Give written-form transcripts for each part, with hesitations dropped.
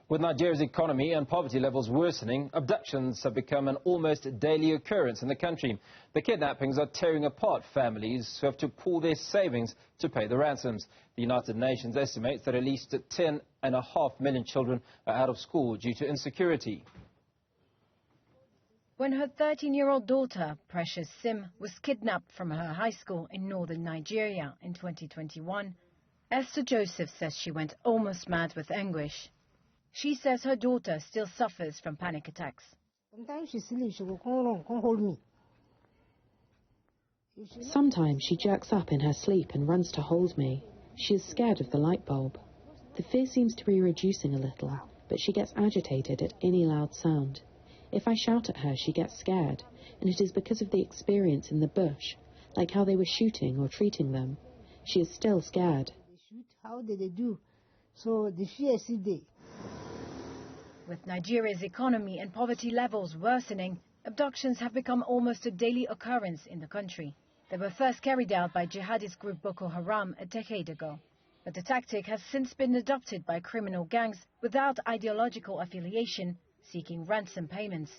With Nigeria's economy and poverty levels worsening, abductions have become an almost daily occurrence in the country. The kidnappings are tearing apart families who have to pool their savings to pay the ransoms. The United Nations estimates that at least 10.5 million children are out of school due to insecurity. When her 13-year-old daughter, Precious Sim, was kidnapped from her high school in northern Nigeria in 2021, Esther Joseph says she went almost mad with anguish. She says her daughter still suffers from panic attacks. Sometimes she sleeps, she will come hold me. Sometimes she jerks up in her sleep and runs to hold me. She is scared of the light bulb. The fear seems to be reducing a little, but she gets agitated at any loud sound. If I shout at her, she gets scared, and it is because of the experience in the bush, like how they were shooting or treating them. She is still scared. They shoot, how did they do? So the fear is still there. With Nigeria's economy and poverty levels worsening, abductions have become almost a daily occurrence in the country. They were first carried out by jihadist group Boko Haram a decade ago. But the tactic has since been adopted by criminal gangs without ideological affiliation, seeking ransom payments.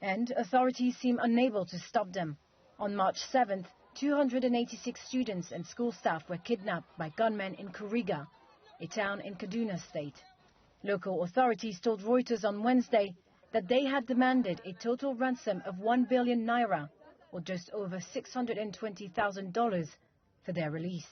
And authorities seem unable to stop them. On March 7th, 286 students and school staff were kidnapped by gunmen in Kuriga, a town in Kaduna State. Local authorities told Reuters on Wednesday that they had demanded a total ransom of 1 billion naira, or just over $620,000, for their release.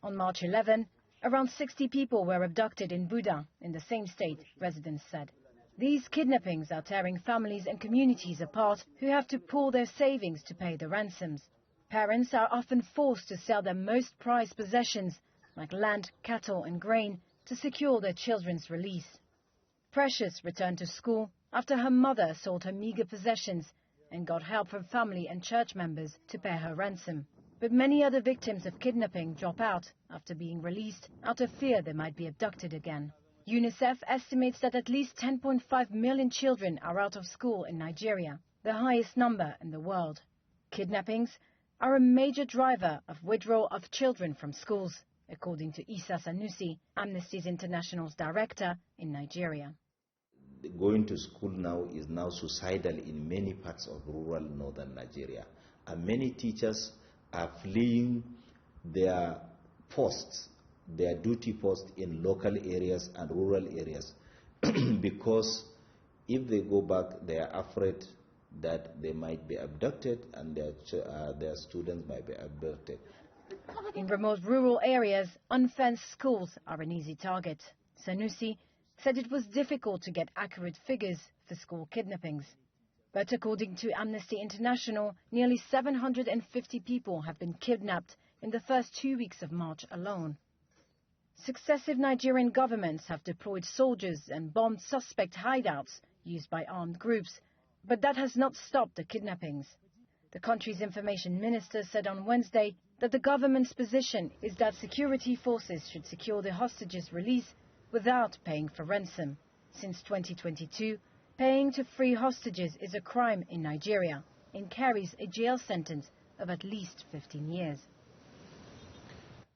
On March 11, around 60 people were abducted in Buda, in the same state, residents said. These kidnappings are tearing families and communities apart who have to pool their savings to pay the ransoms. Parents are often forced to sell their most prized possessions, like land, cattle and grain, to secure their children's release. Precious returned to school after her mother sold her meager possessions and got help from family and church members to pay her ransom. But many other victims of kidnapping drop out after being released out of fear they might be abducted again. UNICEF estimates that at least 10.5 million children are out of school in Nigeria, the highest number in the world. Kidnappings are a major driver of withdrawal of children from schools, according to Isa Sanusi, Amnesty International's director in Nigeria. Going to school now is now suicidal in many parts of rural northern Nigeria. And many teachers are fleeing their posts, their duty posts in local areas and rural areas because if they go back, they are afraid that they might be abducted and their students might be abducted. In remote rural areas, unfenced schools are an easy target. Sanusi said it was difficult to get accurate figures for school kidnappings. But according to Amnesty International, nearly 750 people have been kidnapped in the first 2 weeks of March alone. Successive Nigerian governments have deployed soldiers and bombed suspect hideouts used by armed groups, but that has not stopped the kidnappings. The country's information minister said on Wednesday that the government's position is that security forces should secure the hostages' release without paying for ransom. Since 2022, paying to free hostages is a crime in Nigeria and carries a jail sentence of at least 15 years.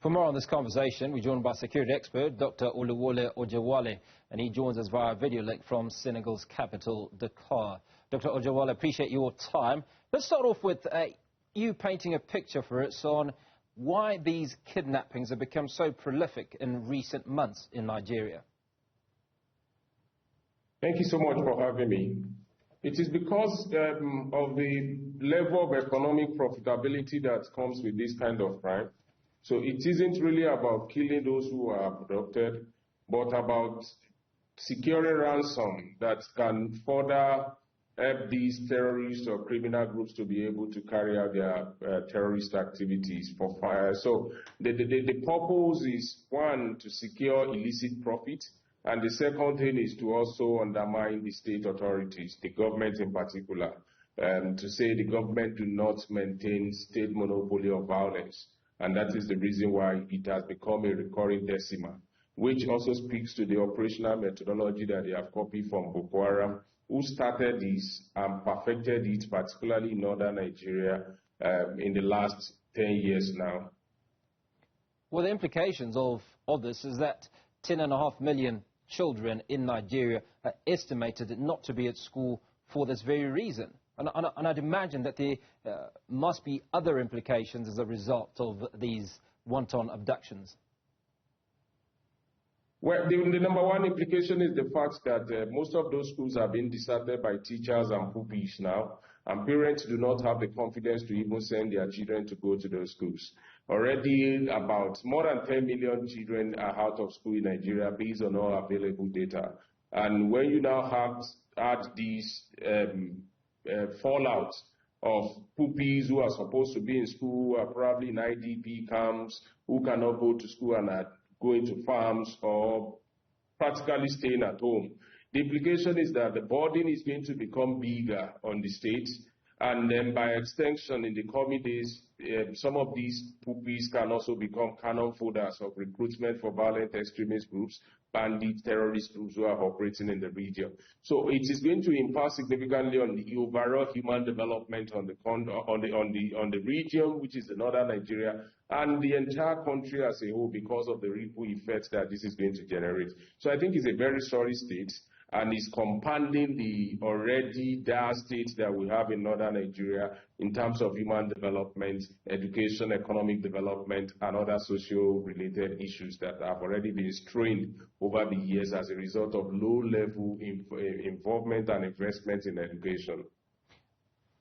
For more on this conversation, we're joined by security expert Dr Oluwole Ojewale, and he joins us via video link from Senegal's capital, Dakar. Dr Ojewale, appreciate your time. Let's start off with you painting a picture for us on why these kidnappings have become so prolific in recent months in Nigeria. Thank you so much for having me. It is because of the level of economic profitability that comes with this kind of crime. So it isn't really about killing those who are abducted, but about securing ransom that can further help these terrorists or criminal groups to be able to carry out their terrorist activities for fire. So the purpose is, one, to secure illicit profit, and the second thing is to also undermine the state authorities, the government in particular, to say the government do not maintain state monopoly of violence. And that is the reason why it has become a recurring decima, which also speaks to the operational methodology that they have copied from Boko Haram, who started this and perfected it, particularly in northern Nigeria, in the last 10 years now. Well, the implications of this is that 10.5 million children in Nigeria are estimated not to be at school for this very reason. And I'd imagine that there must be other implications as a result of these wanton abductions. Well, the number one implication is the fact that most of those schools are being deserted by teachers and pupils now, and parents do not have the confidence to even send their children to go to those schools. Already about more than 10 million children are out of school in Nigeria based on all available data. And when you now add these fallout of pupils who are supposed to be in school, are probably in IDP camps, who cannot go to school and are going to farms or practically staying at home. The implication is that the burden is going to become bigger on the states, and then by extension in the coming days, some of these pupils can also become cannon folders of recruitment for violent extremist groups, bandit terrorist groups who are operating in the region. So it is going to impact significantly on the overall human development on the region, which is the northern Nigeria, and the entire country as a whole, because of the ripple effect that this is going to generate. So I think it's a very sorry state, and is compounding the already dire state that we have in northern Nigeria in terms of human development, education, economic development, and other social-related issues that have already been strained over the years as a result of low-level involvement and investment in education.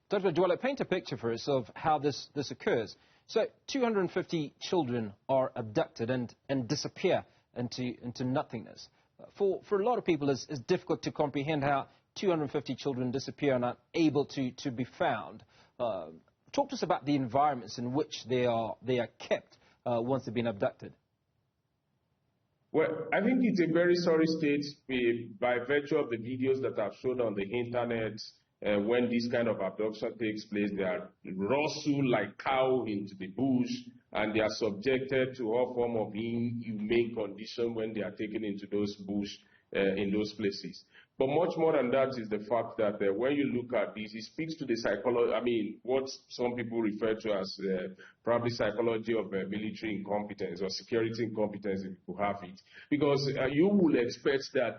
Dr. Ojewale, paint a picture for us of how this occurs. So 250 children are abducted and disappear into nothingness. For a lot of people, it's difficult to comprehend how 250 children disappear and are able to be found. Talk to us about the environments in which they are kept once they've been abducted. Well, I think it's a very sorry state by virtue of the videos that I've shown on the internet. When this kind of abduction takes place, they are rustled like cow into the bush, and they are subjected to all form of inhumane condition when they are taken into those bush in those places. But much more than that is the fact that when you look at this, it speaks to the psychology, I mean, what some people refer to as probably psychology of military incompetence or security incompetence, if you have it. Because you will expect that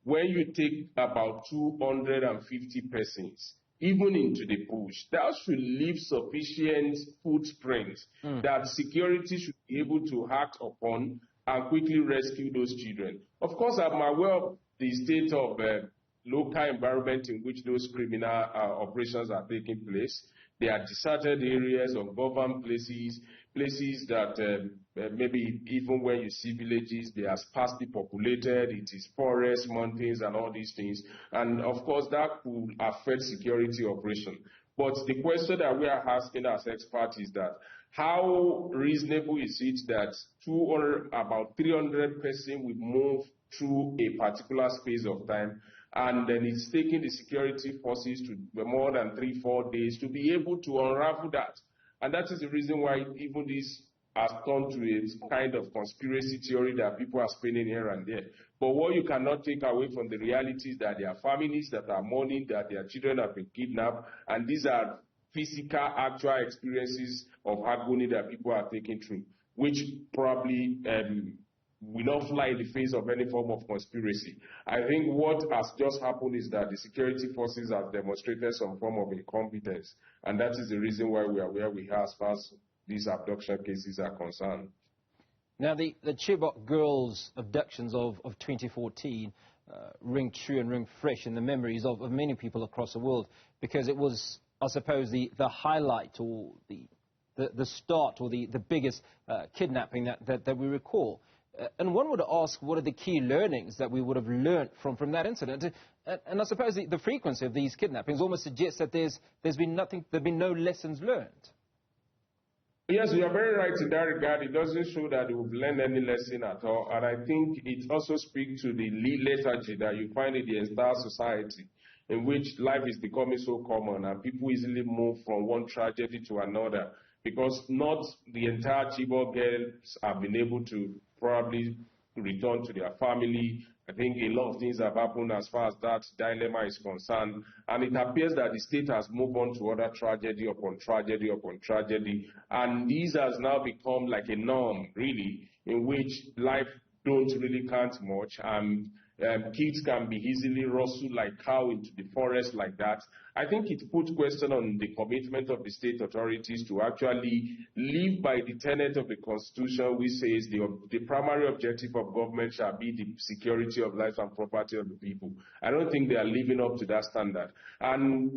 when you take about 250 persons, even into the bush, that should leave sufficient footprints that security should be able to act upon and quickly rescue those children. Of course, I'm aware of the state of local environment in which those criminal operations are taking place. They are deserted areas, ungoverned places, places that maybe even when you see villages, they are sparsely populated. It is forests, mountains, and all these things. And of course, that could affect security operation. But the question that we are asking as experts is that how reasonable is it that about 300 persons will move through a particular space of time, and then it's taking the security forces to more than 3-4 days to be able to unravel that? And that is the reason why even this has turned to a kind of conspiracy theory that people are spinning here and there. But what you cannot take away from the reality is that there are families that are mourning that their children have been kidnapped, and these are physical, actual experiences of agony that people are taking through, which probably will not fly in the face of any form of conspiracy. I think what has just happened is that the security forces have demonstrated some form of incompetence, and that is the reason why we are where we are as far as these abduction cases are concerned. Now, the Chibok girls' abductions of 2014 ring true and ring fresh in the memories of many people across the world, because it was, I suppose, the highlight or the start or the biggest kidnapping that we recall. And one would ask, what are the key learnings that we would have learned from that incident? And I suppose the frequency of these kidnappings almost suggests that there's been no lessons learned. Yes, you are very right in that regard. It doesn't show that we've learned any lesson at all. And I think it also speaks to the lethargy that you find in the entire society, in which life is becoming so common and people easily move from one tragedy to another, because not the entire Chibok girls have been able to probably return to their family. I think a lot of things have happened as far as that dilemma is concerned, and it appears that the state has moved on to other tragedy upon tragedy upon tragedy, and these has now become like a norm, really, in which life don't really count much, and kids can be easily rustled like cow into the forest like that. I think it puts question on the commitment of the state authorities to actually live by the tenet of the Constitution, which says the primary objective of government shall be the security of life and property of the people. I don't think they are living up to that standard. And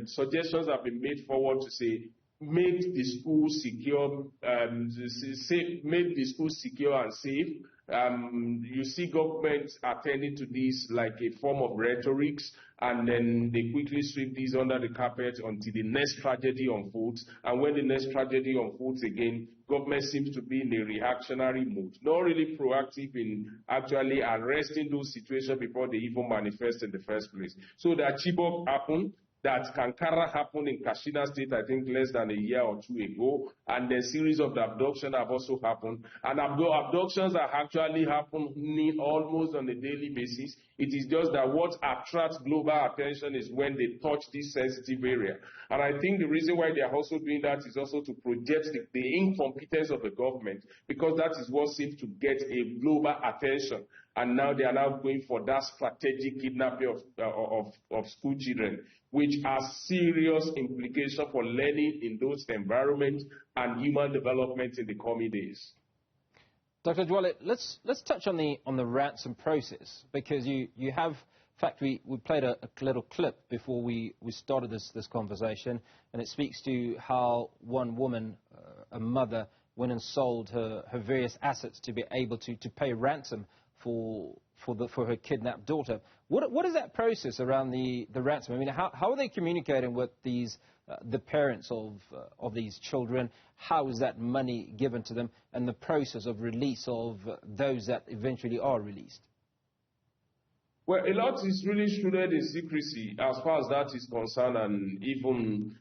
suggestions have been made forward to say, make the schools secure, make the schools secure and safe. You see government attending to this like a form of rhetorics, and then they quickly sweep these under the carpet until the next tragedy unfolds. And when the next tragedy unfolds again, government seems to be in a reactionary mood, not really proactive in actually arresting those situations before they even manifest in the first place. So that Chibok happened, that Kankara happened in Katsina State, I think less than a year or two ago, and the series of the abductions have also happened. And abductions are actually happening almost on a daily basis. It is just that what attracts global attention is when they touch this sensitive area. And I think the reason why they are also doing that is also to project the incompetence of the government, because that is what seems to get a global attention. And now they are now going for that strategic kidnapping of school children, which has serious implications for learning in those environments and human development in the coming days. Dr. Ojewale, let's touch on the ransom process, because you have, in fact, we played a little clip before we started this conversation, and it speaks to how one woman, a mother, went and sold her various assets to be able to pay ransom for her kidnapped daughter. What is that process around the ransom? I mean, how are they communicating with the parents of these children? How is that money given to them, and the process of release of those that eventually are released? Well, a lot is really shrouded in secrecy as far as that is concerned, and even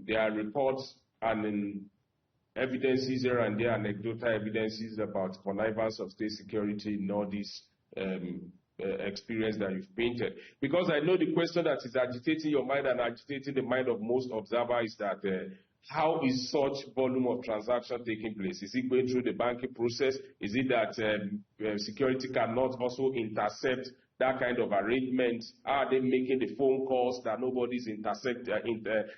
there are reports and evidences here and there, anecdotal evidences about connivance of state security in all this experience that you've painted. Because I know the question that is agitating your mind and agitating the mind of most observers is that how is such volume of transaction taking place? Is it going through the banking process? Is it that security cannot also intercept that kind of arrangement? Are they making the phone calls that nobody's intercepting that?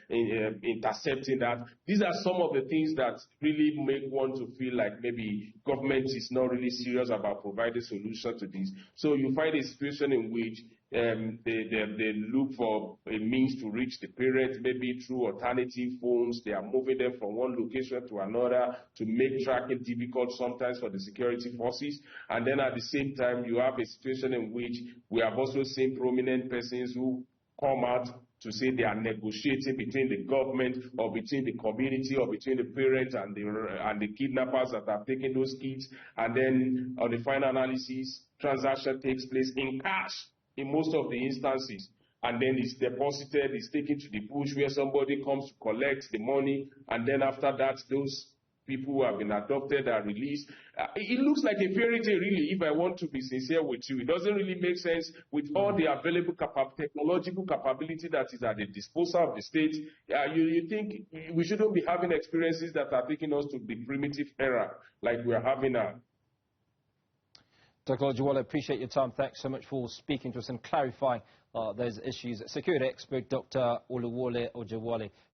These are some of the things that really make one to feel like maybe government is not really serious about providing solutions to this. So you find a situation in which they look for a means to reach the parents, maybe through alternative phones. They are moving them from one location to another to make tracking difficult sometimes for the security forces. And then at the same time, you have a situation in which we have also seen prominent persons who come out to say they are negotiating between the government or between the community or between the parents and the kidnappers that have taken those kids. And then on the final analysis, transaction takes place in cash in most of the instances, and then it's deposited, it's taken to the bush where somebody comes to collect the money, and then after that, those people who have been adopted are released. It looks like a fairy tale, really, if I want to be sincere with you. It doesn't really make sense with all the available technological capability that is at the disposal of the state. You think we shouldn't be having experiences that are taking us to the primitive era like we are having now. Dr. Ojewale, appreciate your time. Thanks so much for speaking to us and clarifying those issues. Security expert Dr. Oluwole Ojewale.